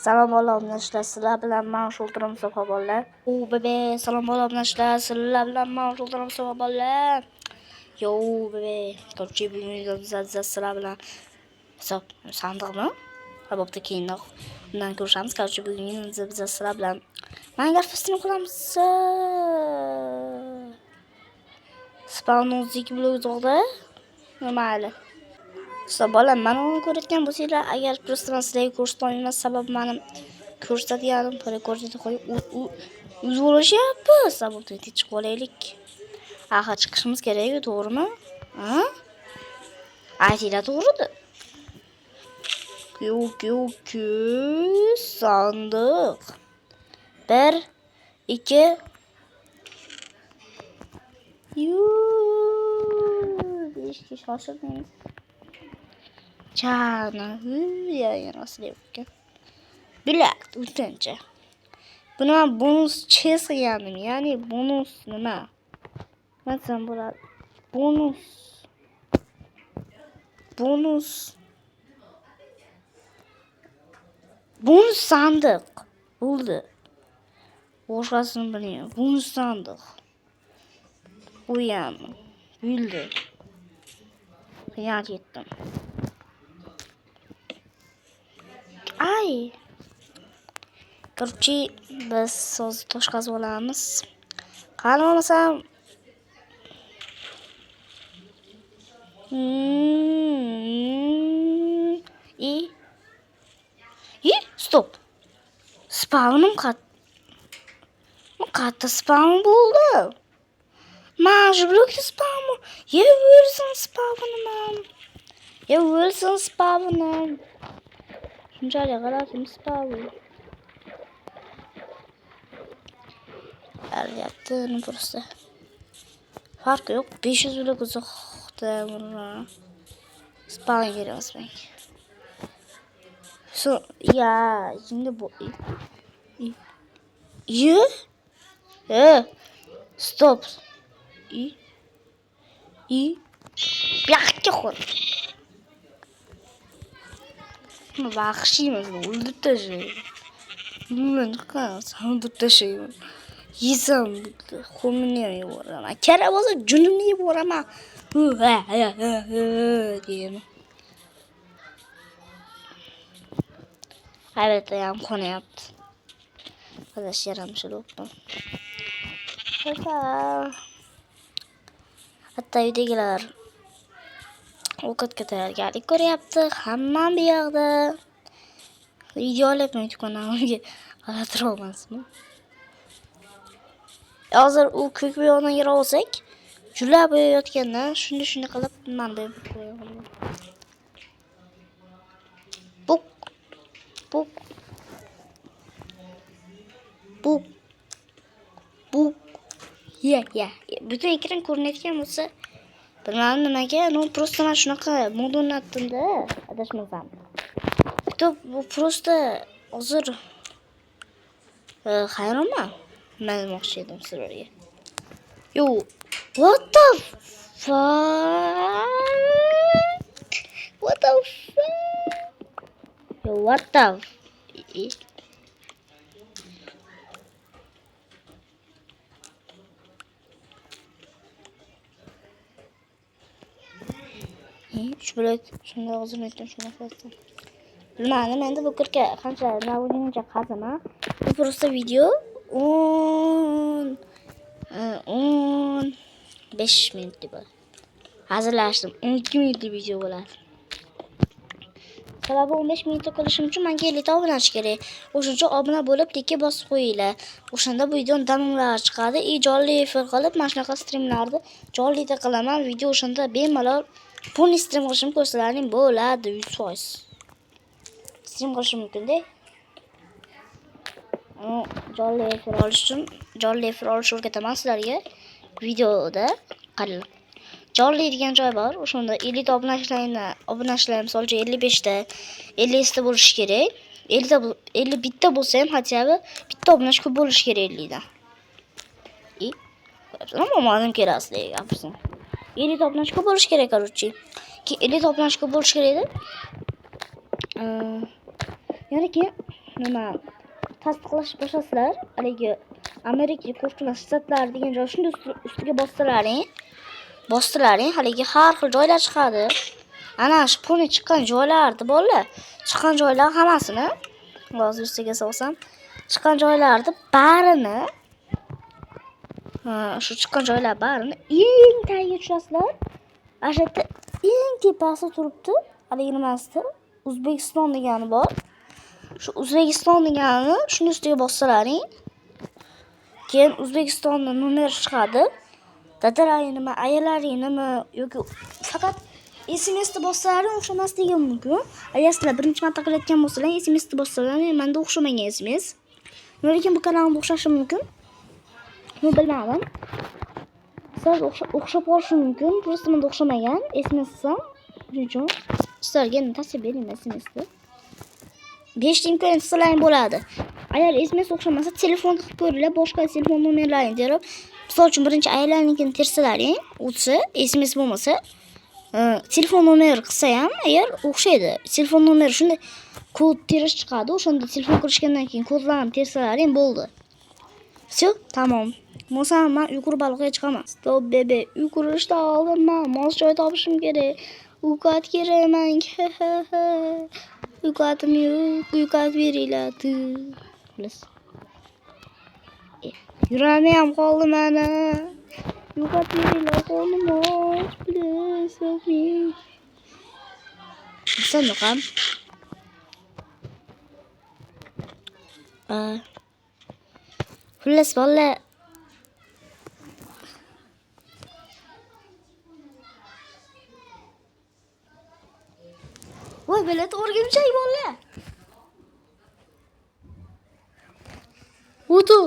Salom olamlar sizlar bilan men Shultirim Sofa bolalar. Bebe, salom olamlar sizlar bilan men Shultirim Sofa bolalar. Yo bebe, korchi bugun sizlar bilan hisob sandiqmi? Ha bo'pti keyinroq undan ko'rishamiz. Korchi bugun sizlar bilan Minecraft festini qilamiz. Spawn'uzik blogda mayli. Bolam mana uni ko'rayotgan bo'lsanglar, agar просто men sizlarga ko'rsatolmayman, sabab mening ko'rsatganim rekordni qo'yib o'zg'arishyapti. Sababni chiqib olaylik. Axir chiqishimiz kerak-ku, to'g'rimi? Ha? Aytinglar to'g'rida. Yo'q, sandiq. 1 2 Ishga shoshilmaymiz. Chana, yana silayotgan. Bilat, o'tincha. Buni men bonus chess qilgandim, ya'ni bonus nima? Masalan, bo'ladi. Bonus sandiq. Bo'ldi. Boshqasini bilmayman. Bonus sandiq. Qo'yam. Bildi. Xiyonat etdim. Ay. Korchi biz hozir tosh qazib olamiz. Qani olmasam stop. Spawn'im qayerda spawn bo'ldi? Mana shu blokda spawn. Wilson spawn'im. Shunchalik g'alatim spawn. Albatta, просто. Farqi yo'q. 500 blok uzoqda spawn kerak menga. Ya, şimdi bu. Stop. Yaxshi xor. Vahshiymiz, o'ldirib tashlayman. Men o'ldirib tashlayman. Yesam, xomini yuboraman. Kerak bo'lsa junimni yuboraman. Deyman. Albatta ham qonyapti. Qadash yaramshiroqman. Hatta uydagilar ovqatga tayyorgarlik ko'ryapti. Hamma bu yoqda. Video olyapman kanalimga. Qaratira olmasmi? Hozir u ko'k bo'yoqdan yira olsak, julab bo'yayotgandan shunday qilib men bo'yab qo'yaman. Buk. Ya. Butun ekran ko'rinayotgan bo'lsa, bilmadim nimaga, no просто men shunaqa mod o'rnatdim-da, adashmasam. Bu просто hozir hayronman. Nima demoqchi edim sizlarga. Yo, what the fuck? Yo, what the Şu blok shunday hozir aytdim, shunday qildim. Bilmadim, endi bu kirga qancha navnincha qazaman. Bu просто video 15 minut deb. Hazırlashdim. 12 minut video bo'ladi. Sababi 15 minutda qilishim uchun menga 50 ta obunachi kerak. O'shuncha obuna bo'lib, tikka bosib qo'yinglar. O'shanda bu videoning damlari chiqadi. Jonli efir qilib, mana shunaqa streamlarni jonlida qilaman. Video o'shanda bemalol pul stream qilishim ko'rsatlaring bo'ladi 100%. Stream qilishim mumkin-da. Jonli efir o'rgataman sizlarga videoda. Qarang. Jonli degan joy bor. O'shanda 50 ta obunachilar misol uchun 55 ta, 50 ta bo'lishi kerak. 50 bitta bo'lsa ham hatyobi bitta obunachi ko'p bo'lishi kerak 50 dan. Amadim kerakli gapirsin. 50 ta obunachi ko'p bo'lishi kerak, короче. 50 ta obunachi ko'p bo'lishi kerak edi. Ya'ni keyin nima tasdiqlash boshlasizlar, haligi Amerika Qo'shma Shtatlari degan joy shunda ustiga bostirlaring, haligi har xil joylar chiqadi. Ana shu pulni chiqqan joylarni bolalar, chiqqan joylar hammasini hozir ustiga solsam, chiqqan joylarni barini shu chiqqan joylar barini eng tagiga tushasizlar. Ashadda eng tepasida turibdi. Haligi nimasida O'zbekiston degani bor. Shu O'zbekiston deganini shuni ustiga bossalaring. Keyin O'zbekistonning nomeri chiqadi. Dadalaring nima, ayalaring nima yoki faqat SMS-da bossalaring o'xshamasligi mumkin. Agar sizlar birinchi marta qilayotgan bo'lsalaring, SMS-da bossalaring, menda o'xshamagan SMS. Lekin bu kanalda o'xshashi mumkin. Buni bilmadim. Sizlar o'xshab qolishi mumkin. Просто menda o'xshamagan SMS-da. Shuning uchun sizlarga tashlab bering SMS-da. 5 imkoniyat sizlarning bo'ladi. Agar SMS o'xshamasa, telefon qilib ko'ringlar, boshqa telefon nomerlarini terib, misol uchun birinchi aylanlikini tersalaring, o'tsa, SMS bo'lmasa, telefon nomeri qilsa ham agar o'xshaydi. Telefon nomeri shunday kod terish chiqadi, o'shanda telefon qilishgandan keyin kodlarni tersalaring bo'ldi. Всё, tamom. Bo'lsam men yuqori baloqqa chiqaman. Stop bebe, yuqorishda oldin men mos joy topishim kerak. Uyqat kerak menga. Uyqatim yo'q, uyqat beringlar. Bilasiz. Yuragim ham qoldi mana. Uyqat beringlar qo'lim och, bilasiz. Sanaqam. Xullas bolalar voy bilet o'rgimchak bolalar. O'tu.